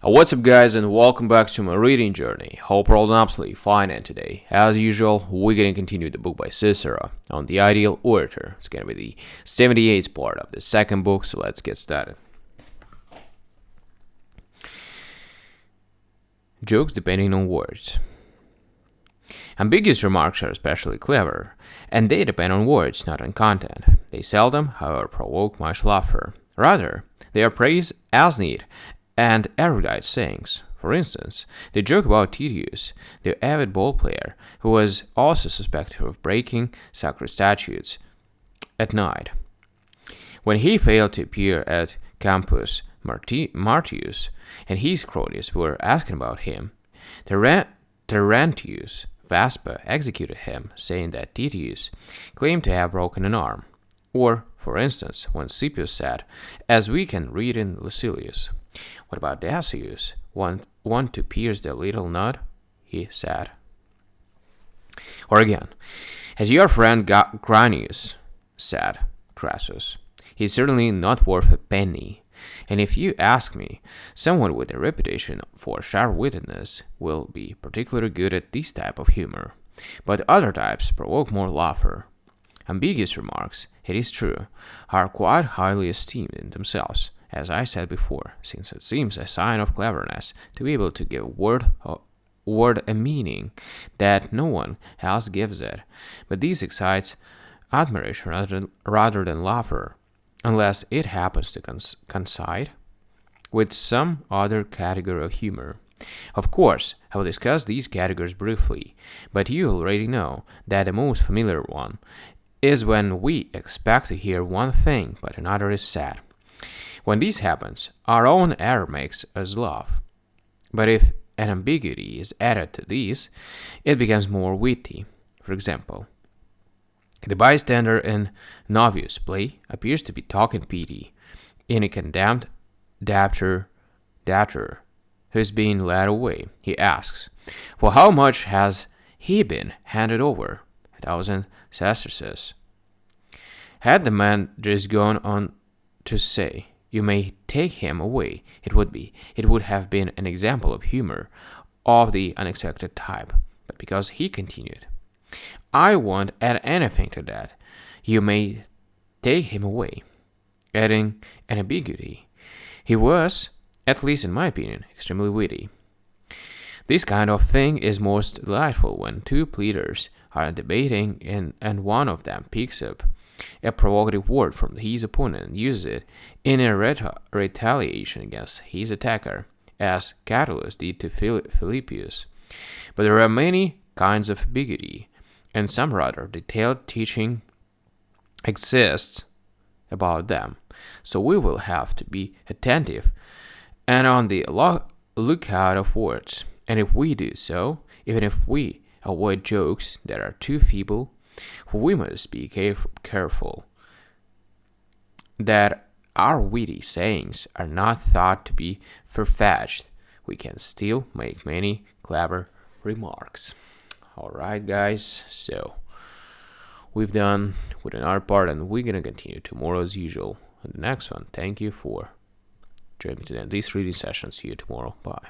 What's up, guys, and welcome back to my reading journey. Hope we're all doing absolutely fine, and today, as usual, we're going to continue the book by Cicero on the ideal orator. It's going to be the 78th part of the second book, so let's get started. Jokes depending on words. Ambiguous remarks are especially clever, and they depend on words, not on content. They seldom, however, provoke much laughter. Rather, they are praised as neat and erudite sayings. For instance, the joke about Titius, the avid ball player, who was also suspected of breaking sacred statutes at night. When he failed to appear at Campus Martius, and his cronies were asking about him, Terentius Vespa executed him, saying that Titius claimed to have broken an arm. Or, for instance, when Scipio said, as we can read in Lucilius, "What about Decius? Want to pierce the little nut?" he said. Or again, as your friend Granius said, Crassus, he's certainly not worth a penny. And if you ask me, someone with a reputation for sharp-wittedness will be particularly good at this type of humor. But other types provoke more laughter. Ambiguous remarks, it is true, are quite highly esteemed in themselves, as I said before, since it seems a sign of cleverness to be able to give a word a meaning that no one else gives it. But this excites admiration rather than laughter, unless it happens to coincide with some other category of humor. Of course, I will discuss these categories briefly, but you already know that the most familiar one is when we expect to hear one thing but another is said. When this happens, our own error makes us laugh. But if an ambiguity is added to this, it becomes more witty. For example, the bystander in Novius' play appears to be talking pity in a condemned debtor who is being led away. He asks, "For how much has he been handed over?" 1,000 sesterces. Had the man just gone on to say, "You may take him away," it would have been an example of humor of the unexpected type. But because he continued, "I won't add anything to that. You may take him away," adding an ambiguity, he was, at least in my opinion, extremely witty. This kind of thing is most delightful when two pleaders are debating and one of them picks up a provocative word from his opponent and uses it in a retaliation against his attacker, as Catullus did to Philippius. But there are many kinds of ambiguity, and some rather detailed teaching exists about them, so we will have to be attentive and on the lookout of words. And if we do so, even if we avoid jokes that are too feeble, we must be careful that our witty sayings are not thought to be far-fetched. We can still make many clever remarks. Alright, guys, so we've done with another part, and we're going to continue tomorrow as usual on the next one. Thank you for joining me today in these reading sessions. See you tomorrow. Bye.